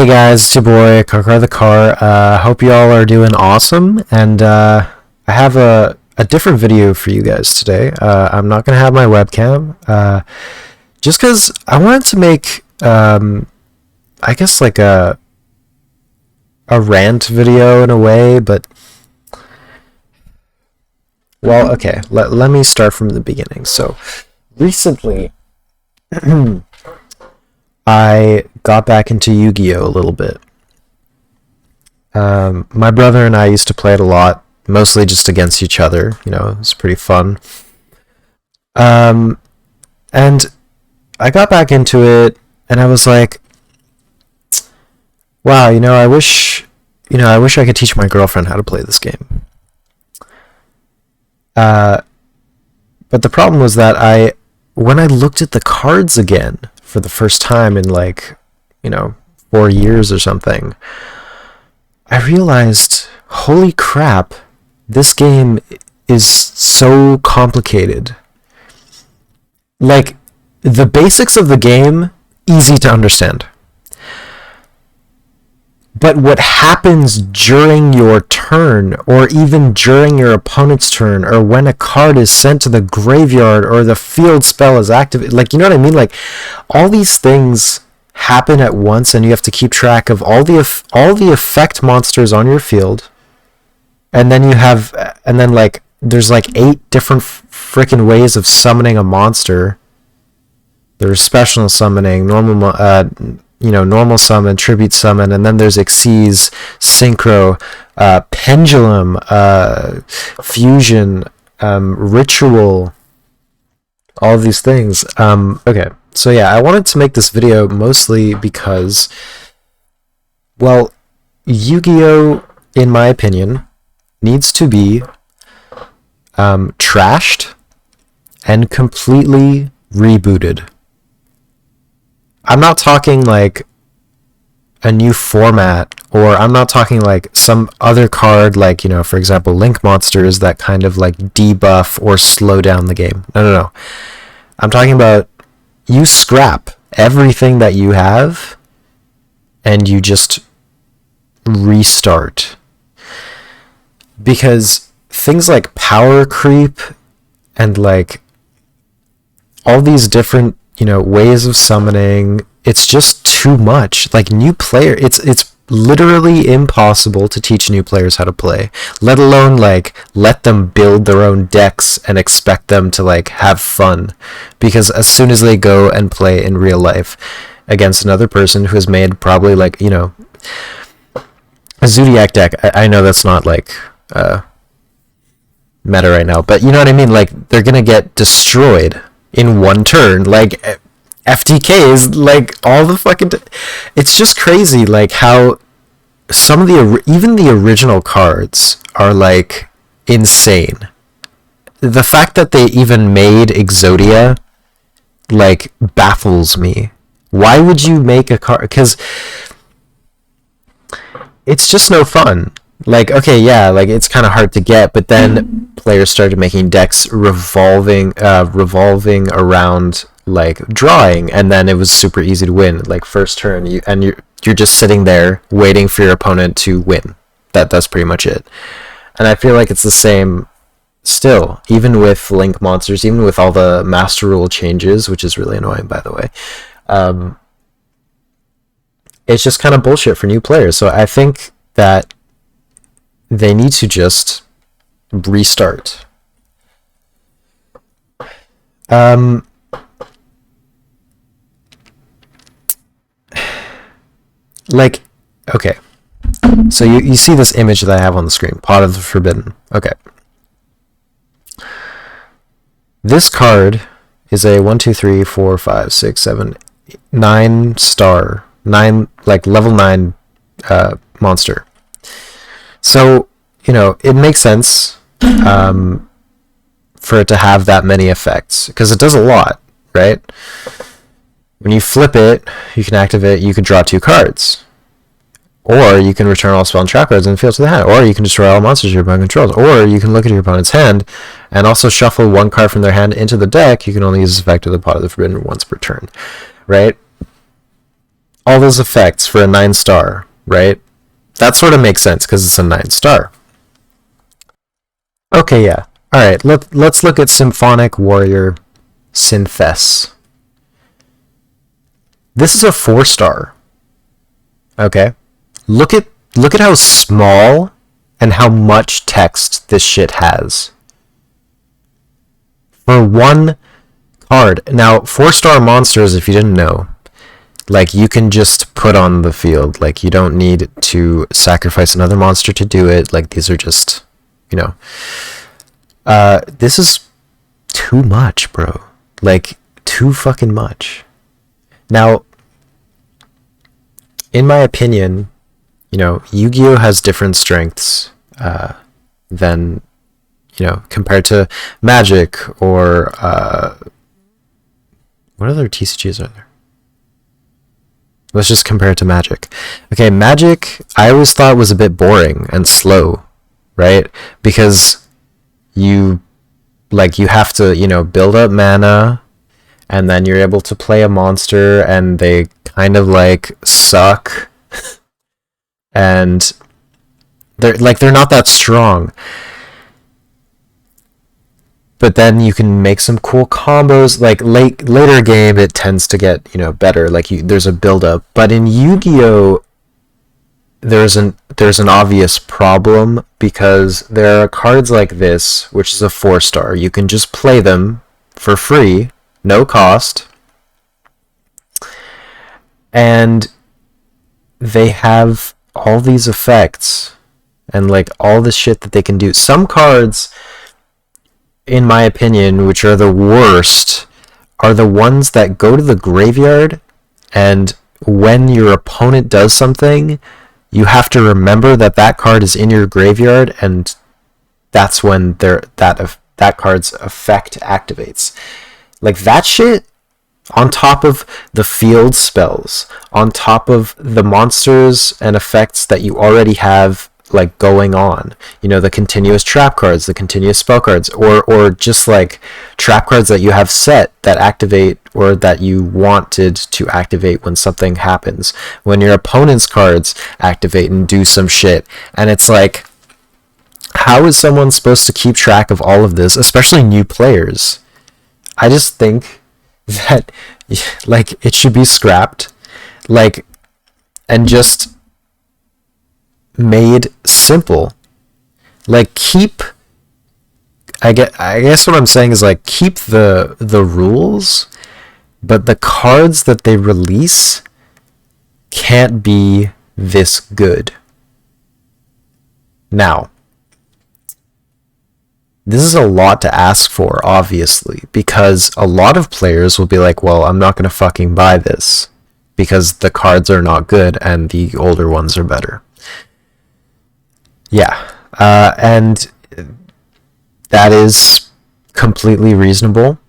Hey guys, it's your boy Kakar the Car. Hope you all are doing awesome, and I have a different video for you guys today. I'm not gonna have my webcam, just because I wanted to make I guess like a rant video in a way, but well, okay. Let me start from the beginning. So recently, I got back into Yu-Gi-Oh! A little bit. My brother and I used to play it a lot, mostly just against each other. You know, it's pretty fun. And I got back into it, and I was like, wow, I wish I could teach my girlfriend how to play this game. But the problem was that when I looked at the cards again for the first time in 4 years or something, I realized, holy crap, this game is so complicated. Like, the basics of the game, easy to understand. But what happens during your turn, or even during your opponent's turn, or when a card is sent to the graveyard, or the field spell is activated, you know what I mean? Like, all these things happen at once, and you have to keep track of all the effect monsters on your field, and then there's 8 different freaking ways of summoning a monster. There's special summoning, normal summon, tribute summon, and then there's Xyz, synchro, pendulum, fusion, ritual, all of these things. Okay, so yeah, I wanted to make this video mostly because, well, Yu-Gi-Oh!, in my opinion, needs to be trashed and completely rebooted. I'm not talking like a new format, or I'm not talking like some other card, for example, Link monsters that kind of debuff or slow down the game. No. I'm talking about you scrap everything that you have and you just restart. Because things like power creep and all these different ways of summoning, it's just too much. New player, it's literally impossible to teach new players how to play, let alone let them build their own decks and expect them to have fun, because as soon as they go and play in real life against another person who has made probably a Zodiac deck, I know that's not meta right now, but you know what I mean, they're gonna get destroyed in one turn. FTKs, all the fucking it's just crazy how some of even the original cards are insane. The fact that they even made Exodia baffles me. Why would you make a card? Because it's just no fun. Okay, yeah, it's kind of hard to get, but then players started making decks revolving around drawing, and then it was super easy to win. First turn, you're just sitting there waiting for your opponent to win. That's pretty much it. And I feel it's the same still, even with Link monsters, even with all the master rule changes, which is really annoying, by the way. It's just kind of bullshit for new players. So I think that they need to just restart. Okay. So you see this image that I have on the screen, Pot of the Forbidden. Okay. This card is a 1, 2, 3, 4, 5, 6, 7, 9 star, level 9 monster. So, it makes sense for it to have that many effects, because it does a lot, right? When you flip it, you can activate, you can draw 2 cards. Or you can return all spell and trap cards in the field to the hand. Or you can destroy all monsters your opponent controls. Or you can look at your opponent's hand and also shuffle 1 card from their hand into the deck. You can only use this effect of the Pot of the Forbidden once per turn, right? all those effects for a 9-star, right? That sort of makes sense because it's a 9-star. Okay, yeah. All right, let's look at Symphonic Warrior Synthes. This is a 4-star. Okay, look at how small and how much text this shit has for one card. Now, 4-star monsters, if you didn't know, like, you can just put on the field. Like, you don't need to sacrifice another monster to do it. Like, these are just, you know, this is too much, bro. Like, too fucking much. Now, in my opinion, you know, Yu-Gi-Oh has different strengths than, you know, compared to Magic or what other TCGs are there? Let's just compare it to Magic. Okay, Magic I always thought was a bit boring and slow, right? Because you have to, you know, build up mana, and then you're able to play a monster, and they kind of like suck, and they're not that strong. But then you can make some cool combos. Like, later game, it tends to get, you know, better. Like, there's a build up. But in Yu-Gi-Oh, there's an obvious problem, because there are cards like this, which is a 4-star. You can just play them for free, no cost, and they have all these effects and like all the shit that they can do. Some cards, in my opinion, which are the worst, are the ones that go to the graveyard, and when your opponent does something, you have to remember that card is in your graveyard, and that's when that card's effect activates. Like, that shit, on top of the field spells, on top of the monsters and effects that you already have, like, going on, you know, the continuous trap cards, the continuous spell cards, or just like trap cards that you have set that activate, or that you wanted to activate when something happens, when your opponent's cards activate and do some shit. And it's like, how is someone supposed to keep track of all of this, especially new players? I just think that, like, it should be scrapped, like, and just made simple. Like, I guess what I'm saying is, like, keep the rules, but the cards that they release can't be this good. Now, this is a lot to ask for, obviously, because a lot of players will be like, well, I'm not going to fucking buy this because the cards are not good and the older ones are better. Yeah, and that is completely reasonable.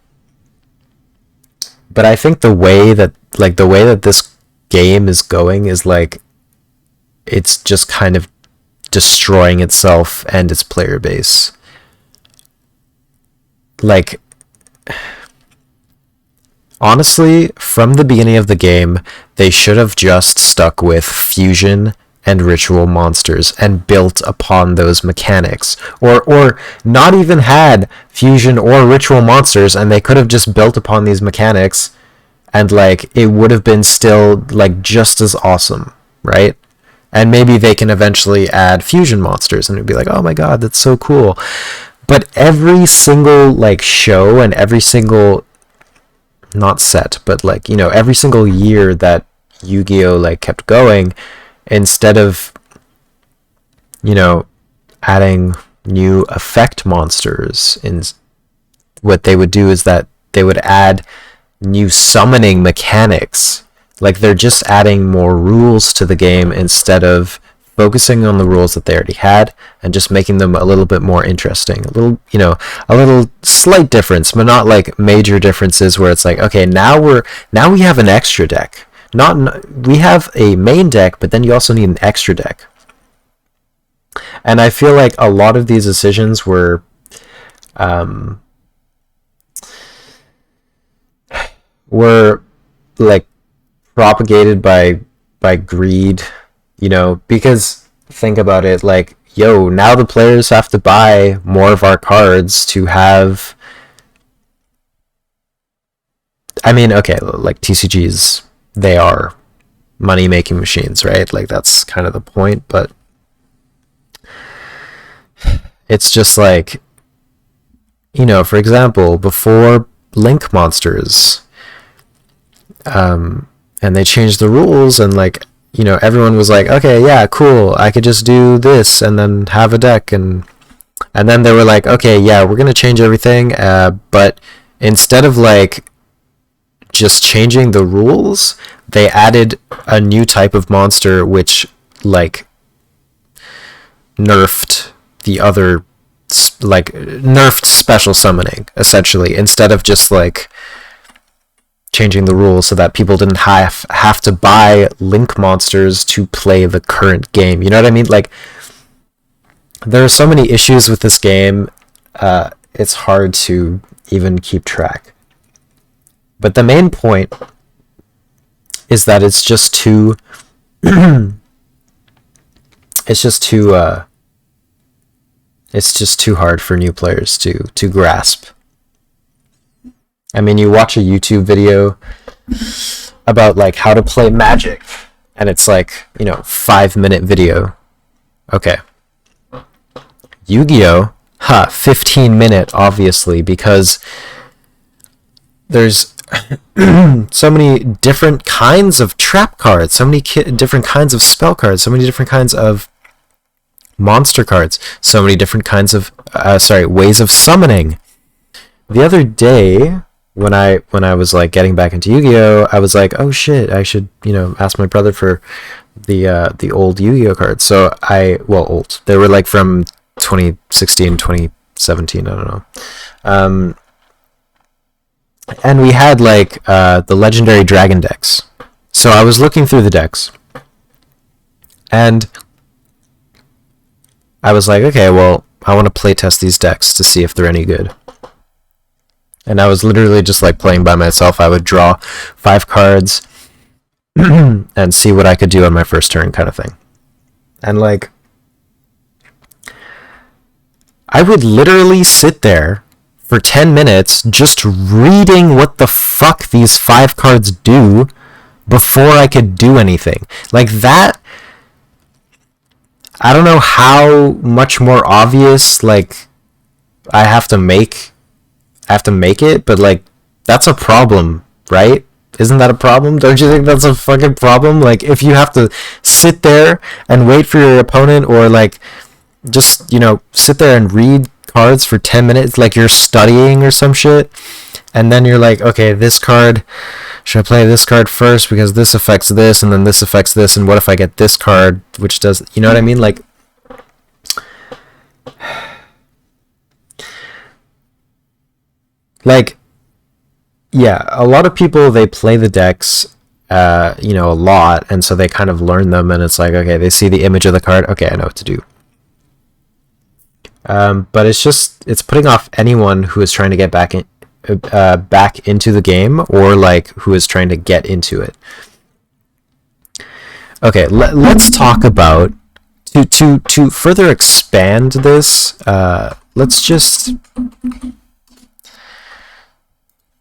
But I think the way that this game is going is, like, it's just kind of destroying itself and its player base. Like, honestly, from the beginning of the game, they should have just stuck with fusion and ritual monsters and built upon those mechanics, or not even had fusion or ritual monsters, and they could have just built upon these mechanics, and, like, it would have been still, like, just as awesome, right? And maybe they can eventually add fusion monsters, and it'd be like, oh my god, that's so cool. But every single, like, show, and every single, not set, but, like, you know, every single year that Yu-Gi-Oh, like, kept going, instead of, you know, adding new effect monsters, what they would do is that they would add new summoning mechanics. Like, they're just adding more rules to the game instead of focusing on the rules that they already had and just making them a little bit more interesting. A little, you know, a little slight difference, but not like major differences where it's like, okay, now we have an extra deck. We have a main deck, but then you also need an extra deck. And I feel like a lot of these decisions were like propagated by greed, you know, because think about it, like, yo, now the players have to buy more of our cards to have. I mean, okay, like TCGs, they are money making machines, right? Like that's kind of the point, but it's just like, you know, for example, before Link Monsters, and they changed the rules, and like, you know, everyone was like, okay, yeah, cool, I could just do this and then have a deck, and then they were like, okay, yeah, we're gonna change everything, but instead of like just changing the rules, they added a new type of monster which like nerfed the other, like nerfed special summoning essentially, instead of just like changing the rules so that people didn't have to buy Link monsters to play the current game. You know what I mean? Like, there are so many issues with this game, it's hard to even keep track. But the main point is that it's just too it's just too hard for new players to grasp. I mean, you watch a YouTube video about like how to play Magic, and it's like, you know, 5-minute video. Okay. Yu-Gi-Oh! 15-minute, obviously, because there's so many different kinds of trap cards, so many different kinds of spell cards, so many different kinds of monster cards, so many different kinds of ways of summoning. The other day, when I was like getting back into Yu-Gi-Oh, I was like, oh shit, I should, you know, ask my brother for the old Yu-Gi-Oh cards. So old. They were like from 2016, 2017, I don't know. And we had like the legendary dragon decks. So I was looking through the decks, and I was like, okay, well, I want to playtest these decks to see if they're any good. And I was literally just like playing by myself. I would draw 5 cards and see what I could do on my first turn, kind of thing. And like, I would literally sit there for 10 minutes just reading what the fuck these 5 cards do before I could do anything. Like that, I don't know how much more obvious like I have to make it, but like that's a problem, right? Isn't that a problem? Don't you think that's a fucking problem? Like, if you have to sit there and wait for your opponent, or like just, you know, sit there and read cards for 10 minutes like you're studying or some shit, and then you're like, okay, this card, should I play this card first because this affects this, and then this affects this, and what if I get this card which does, you know what I mean? Like, yeah, a lot of people, they play the decks, you know, a lot, and so they kind of learn them, and it's like, okay, they see the image of the card, okay, I know what to do. But it's putting off anyone who is trying to get back into the game, or like who is trying to get into it. Okay, let's talk about to further expand this. Let's just.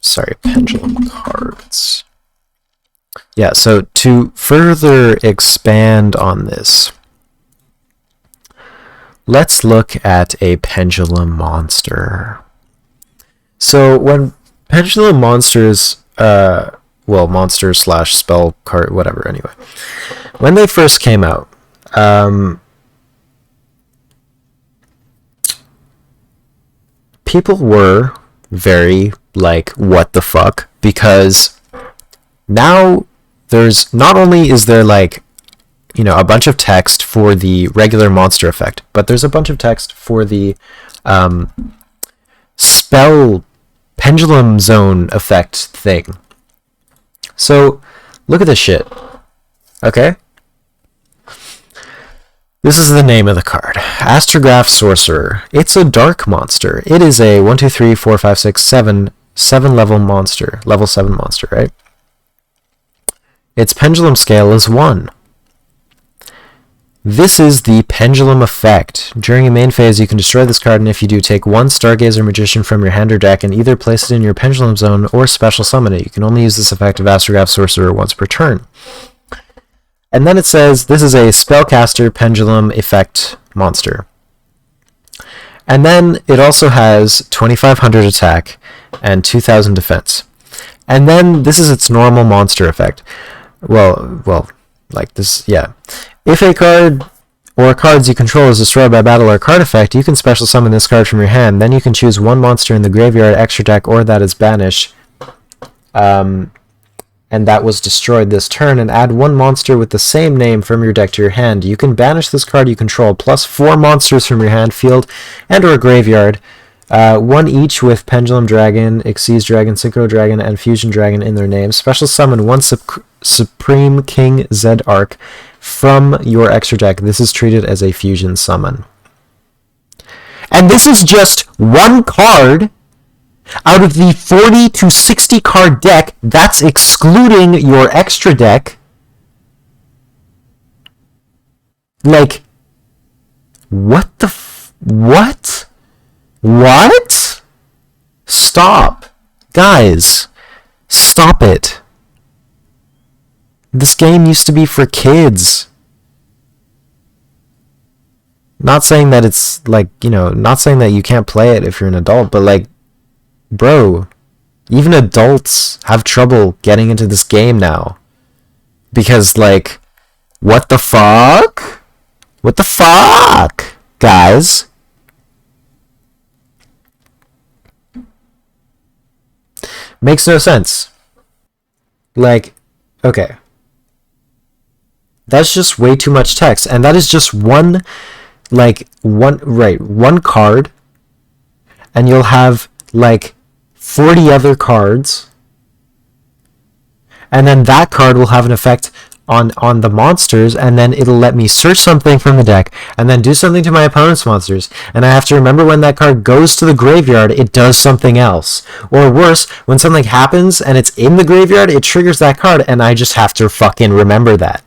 Sorry, pendulum cards. Yeah, so to further expand on this, let's look at a pendulum monster. So when pendulum monsters, monster / spell card, whatever, anyway, when they first came out, people were very like, what the fuck, because now there's, not only is there like, you know, a bunch of text for the regular monster effect, but there's a bunch of text for the spell pendulum zone effect thing. So look at this shit. Okay, this is the name of the card. Astrograph Sorcerer. It's a dark monster. It is a 1, 2, 3, 4, 5, 6, 7 level monster. Level 7 monster, right? its pendulum scale is 1. This is the pendulum effect. During a main phase, you can destroy this card, and if you do, take 1 Stargazer Magician from your hand or deck and either place it in your pendulum zone or special summon it. You can only use this effect of Astrograph Sorcerer once per turn. And then it says, this is a Spellcaster Pendulum Effect monster. And then it also has 2500 attack and 2000 defense. And then this is its normal monster effect. Well, like this, yeah. If a card or cards you control is destroyed by battle or card effect, you can special summon this card from your hand. Then you can choose 1 monster in the graveyard, extra deck, or that is banished, and that was destroyed this turn, and add 1 monster with the same name from your deck to your hand. You can banish this card you control, plus 4 monsters from your hand, field, and or graveyard, 1 each with Pendulum Dragon, Xyz Dragon, Synchro Dragon, and Fusion Dragon in their names. Special summon 1 Supreme King Zed Arc from your extra deck. This is treated as a fusion summon. And this is just 1 card out of the 40 to 60 card deck. That's excluding your extra deck. Like, what the what? What? Stop. Guys, stop it. This game used to be for kids. Not saying that it's like, not saying that you can't play it if you're an adult, but like, bro, even adults have trouble getting into this game now. Because, like, what the fuck? What the fuck, guys? Makes no sense. Like, okay. That's just way too much text, and that is just one card, and you'll have like 40 other cards, and then that card will have an effect on the monsters, and then it'll let me search something from the deck and then do something to my opponent's monsters, and I have to remember when that card goes to the graveyard it does something else, or worse, when something happens and it's in the graveyard it triggers that card and I just have to fucking remember that.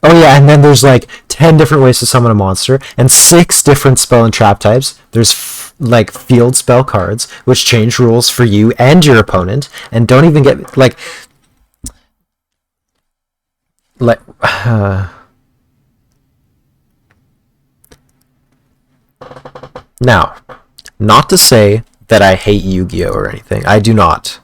Oh yeah, and then there's like 10 different ways to summon a monster and 6 different spell and trap types. There's like field spell cards which change rules for you and your opponent, and don't even get like now, not to say that I hate Yu-Gi-Oh or anything. I do not.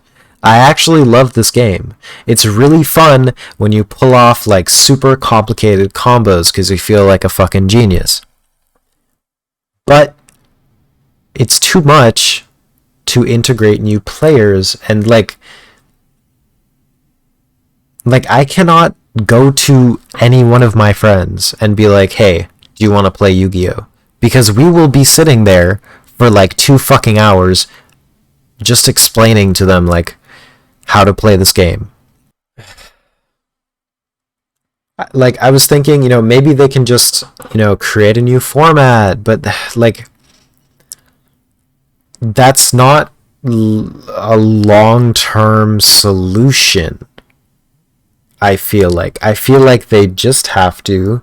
I actually love this game. It's really fun when you pull off like super complicated combos because you feel like a fucking genius. But it's too much to integrate new players, and like I cannot go to any one of my friends and be like, hey, do you want to play Yu-Gi-Oh? Because we will be sitting there for like 2 fucking hours just explaining to them like how to play this game. Like, I was thinking, maybe they can just, create a new format, but like that's not a long-term solution. I feel like they just have to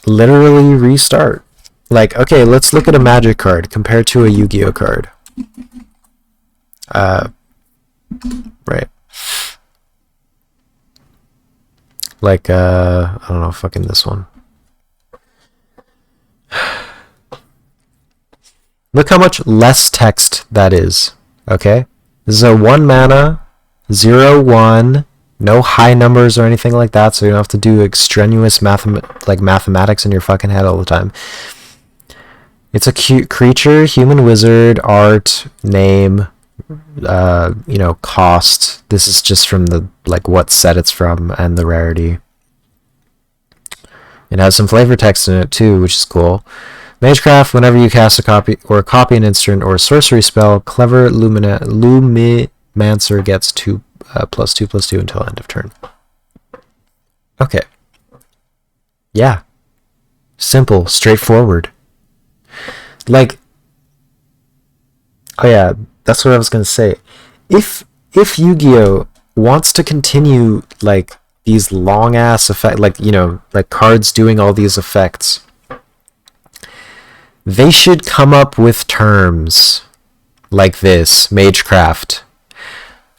literally restart. Like, okay, let's look at a Magic card compared to a Yu-Gi-Oh card. Right. Like, I don't know, fucking this one. Look how much less text that is, okay? This is a 1 mana, 0/1, no high numbers or anything like that, so you don't have to do extraneous mathematics in your fucking head all the time. It's a cute creature, human wizard, art, name, cost. This is just from the what set it's from and the rarity. It has some flavor text in it too, which is cool. Magecraft, whenever you cast a copy an instant or a sorcery spell, Clever Lumimancer gets +2/+2 until end of turn. Okay. Yeah. Simple, straightforward. Like, oh yeah, that's what I was gonna say. If if Yu-Gi-Oh wants to continue like these long ass effect, like, you know, like cards doing all these effects, they should come up with terms like this, Magecraft,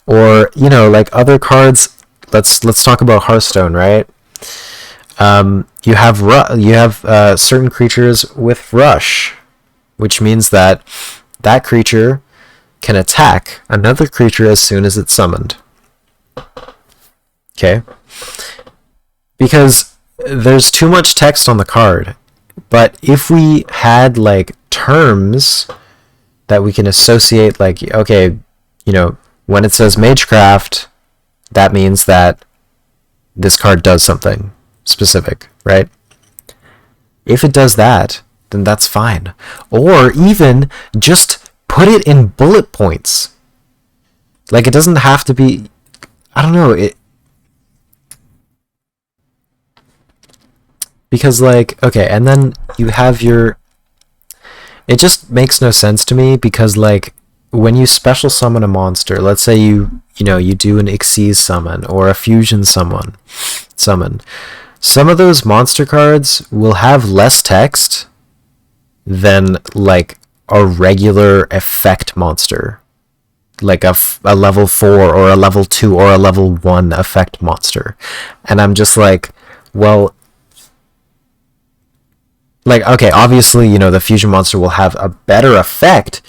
or, you know, like other cards. Let's talk about Hearthstone, right? You have certain creatures with rush, which means that that creature can attack another creature as soon as it's summoned. Okay? Because there's too much text on the card. But if we had like terms that we can associate, like, okay, you know, when it says Magecraft, that means that this card does something specific, right? If it does that, then that's fine. Or even just put it in bullet points. Like, it doesn't have to be, I don't know, because, like, okay, and then you have your, it just makes no sense to me, because, like, when you special summon a monster, let's say you do an Xyz summon or a fusion summon, some of those monster cards will have less text than like a regular effect monster, like a level 4 or a level 2 or a level 1 effect monster. And I'm just like, well, like, okay, obviously, you know, the fusion monster will have a better effect,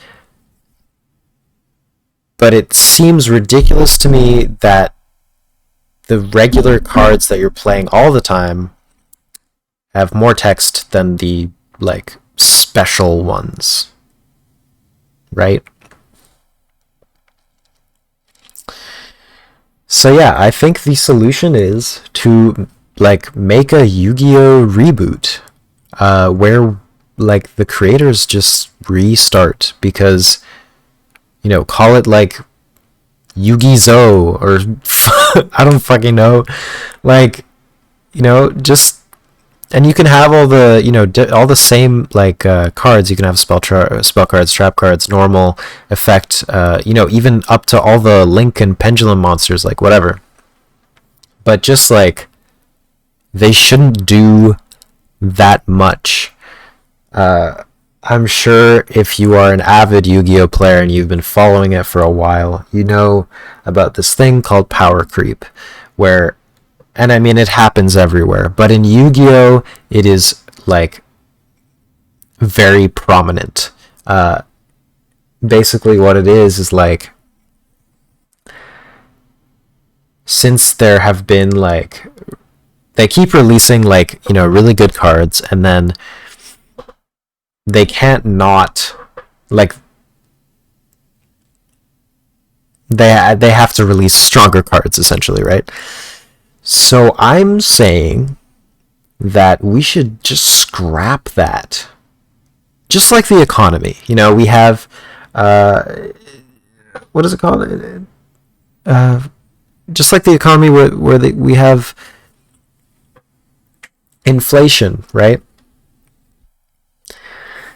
but it seems ridiculous to me that the regular cards that you're playing all the time have more text than the, like, special ones. Right? So yeah, I think the solution is to, like, make a Yu-Gi-Oh! Reboot, where, like, the creators just restart, because, you know, call it like Yu-Gi-Zo, or I don't fucking know, like, you know, just, and you can have all the, you know, all the same, like, cards. You can have spell cards, trap cards, normal, effect, you know, even up to all the link and pendulum monsters, like, whatever. But just, like, they shouldn't do that much. I'm sure if you are an avid Yu-Gi-Oh player and you've been following it for a while, you know about this thing called power creep, where, and I mean, it happens everywhere, but in Yu-Gi-Oh it is, like, very prominent. Basically what it is like, since there have been, like, they keep releasing, like, you know, really good cards, and then they can't not, like, they have to release stronger cards, essentially, right? So I'm saying that we should just scrap that. Just like the economy. You know, we have, what is it called? Just like the economy where we have inflation, right?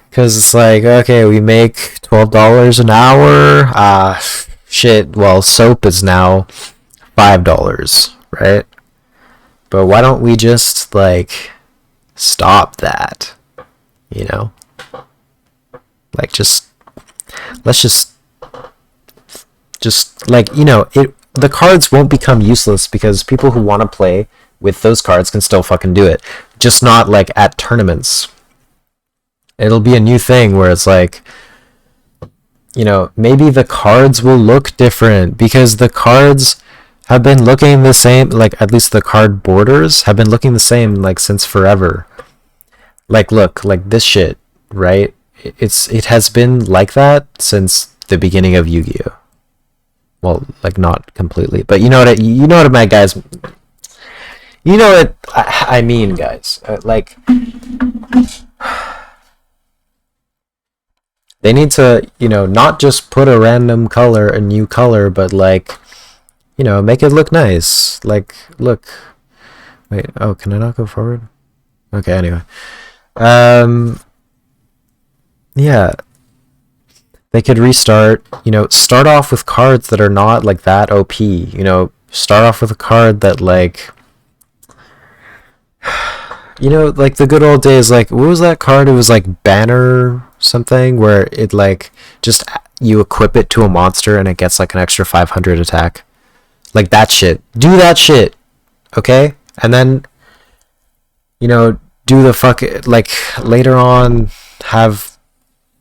Because it's like, okay, we make $12 an hour. Shit, well, soap is now $5, right? But why don't we just, like, stop that? You know? Like, let's just, like, you know, the cards won't become useless, because people who want to play with those cards can still fucking do it. Just not, like, at tournaments. It'll be a new thing where it's like, you know, maybe the cards will look different, because the cards have been looking the same, like, at least the card borders have been looking the same, like, since forever. Like, look, like this shit, right? It has been like that since the beginning of Yu-Gi-Oh! Well, like, not completely, but you know what my guys, you know what I mean, guys. Like, they need to, you know, not just put a random color, a new color, but, like, you know, make it look nice. Like, look. Wait, oh, can I not go forward? Okay, anyway. Yeah. They could restart, start off with cards that are not like that OP, start off with a card that like, like the good old days, like what was that card? It was like Banner something where it like just you equip it to a monster and it gets like an extra 500 attack. Like that shit. Do that shit. Okay? And then do the fuck like later on have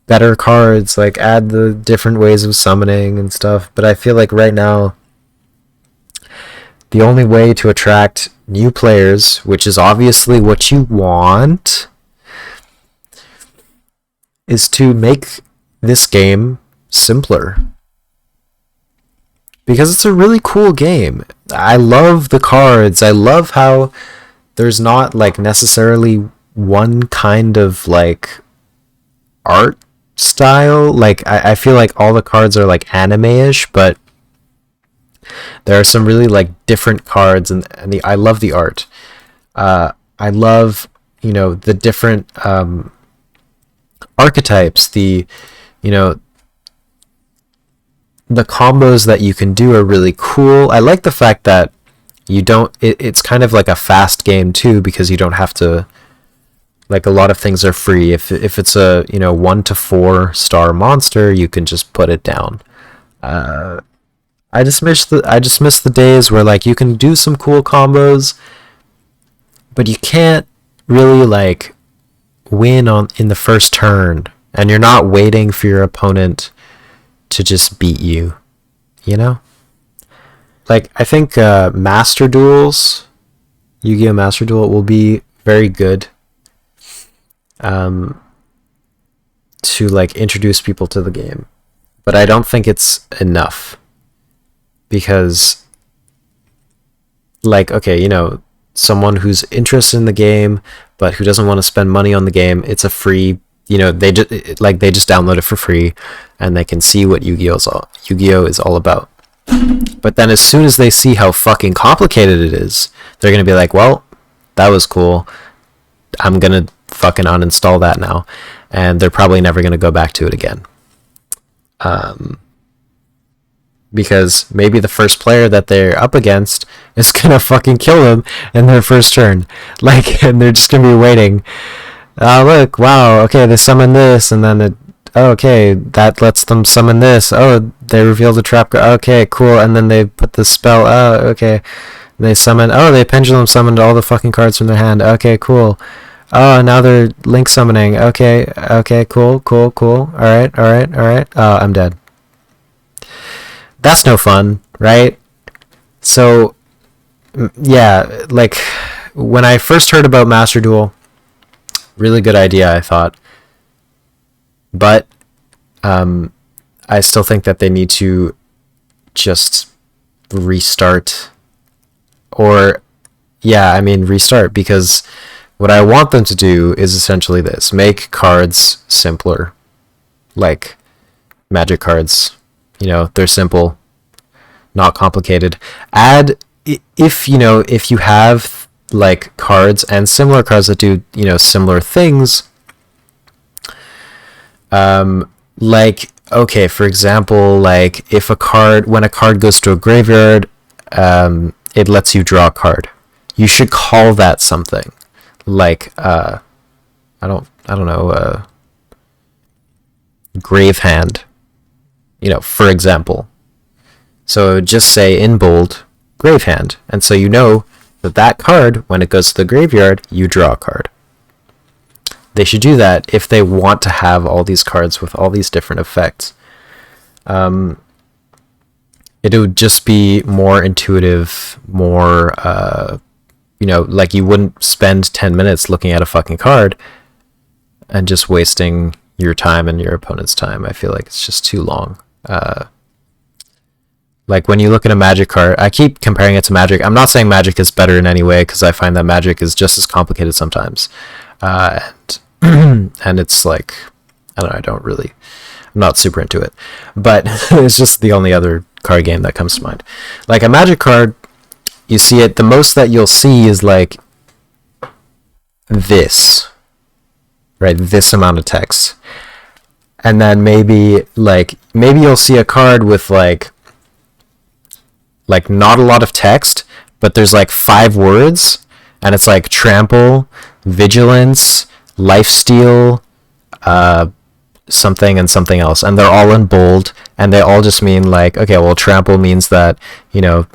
better cards, like add the different ways of summoning and stuff. But I feel like right now the only way to attract new players, which is obviously what you want, is to make this game simpler. Because it's a really cool game. I love the cards. I love how there's not like necessarily one kind of like art style. Like I feel like all the cards are like anime-ish, but there are some really like different cards, and I love the art. I love the different archetypes. The combos that you can do are really cool. I like the fact that it's kind of like a fast game too, because you don't have to, like, a lot of things are free. If it's a 1 to 4 star monster, you can just put it down. I just miss the days where like you can do some cool combos, but you can't really like win in the first turn, and you're not waiting for your opponent to just beat you, Like, I think Master Duels, Yu-Gi-Oh! Master Duel will be very good to like introduce people to the game. But I don't think it's enough. Because, like, okay, someone who's interested in the game, but who doesn't want to spend money on the game, it's a free, they just download it for free, and they can see what Yu-Gi-Oh! Is all about. But then as soon as they see how fucking complicated it is, they're going to be like, well, that was cool. I'm going to fucking uninstall that now. And they're probably never going to go back to it again. Because maybe the first player that they're up against is going to fucking kill them in their first turn. Like, and they're just going to be waiting. Look, wow, okay, they summon this, and then okay, that lets them summon this. Oh, they revealed a trap. Okay, cool. And then they put the spell. Oh, okay. They summon. Oh, they pendulum summoned all the fucking cards from their hand. Okay, cool. Oh, now they're link summoning. Okay, cool. All right. Oh, I'm dead. That's no fun, right? So, yeah, like, when I first heard about Master Duel, really good idea, I thought. But I still think that they need to just restart. Or, yeah, I mean restart, because what I want them to do is essentially this. Make cards simpler. Like Magic cards. They're simple, not complicated. Add, if you have like cards and similar cards that do, similar things, like, okay, for example, like when a card goes to a graveyard, it lets you draw a card. You should call that something like, I don't know, Grave Hand, for example. So just say in bold, Grave Hand, and so that card, when it goes to the graveyard, you draw a card. They should do that if they want to have all these cards with all these different effects. It would just be more intuitive, more, like you wouldn't spend 10 minutes looking at a fucking card and just wasting your time and your opponent's time. I feel like it's just too long. Like when you look at a Magic card, I keep comparing it to Magic. I'm not saying Magic is better in any way, because I find that Magic is just as complicated sometimes. And it's like, I don't know, I'm not super into it. But it's just the only other card game that comes to mind. Like a Magic card, you see it, the most that you'll see is like this, right? This amount of text. and then maybe you'll see a card with like not a lot of text, but there's like 5 words, and it's like trample, vigilance, lifesteal, something and something else, and they're all in bold, and they all just mean like, okay, well, trample means that, you know,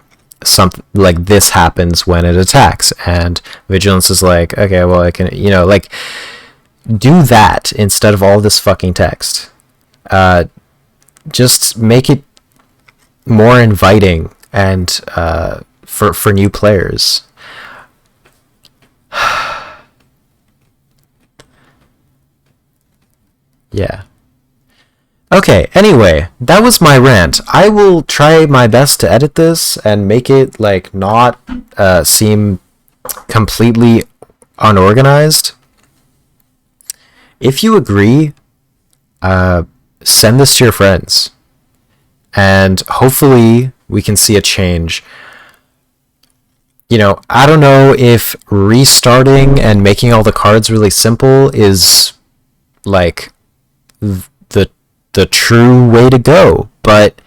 something like this happens when it attacks, and vigilance is like, okay, well, I can, you know, like, do that instead of all this fucking text. Just make it more inviting and for new players. Yeah. Okay, anyway, that was my rant. I will try my best to edit this and make it like not seem completely unorganized. If you agree, send this to your friends, and hopefully we can see a change. You know, I don't know if restarting and making all the cards really simple is like the true way to go, but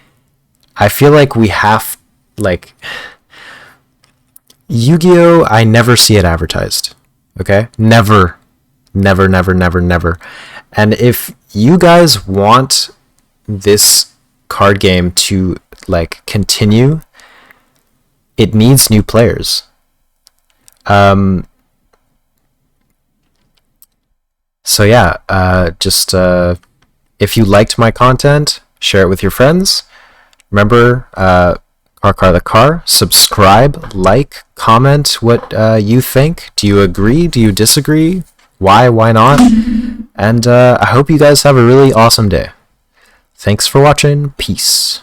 I feel like we have, like, Yu-Gi-Oh! I never see it advertised. Okay? Never. And if you guys want this card game to like continue, it needs new players. So yeah, just if you liked my content, share it with your friends. Remember, Car the Car, subscribe, like, comment what you think. Do you agree? Do you disagree? Why not? And I hope you guys have a really awesome day. Thanks for watching. Peace.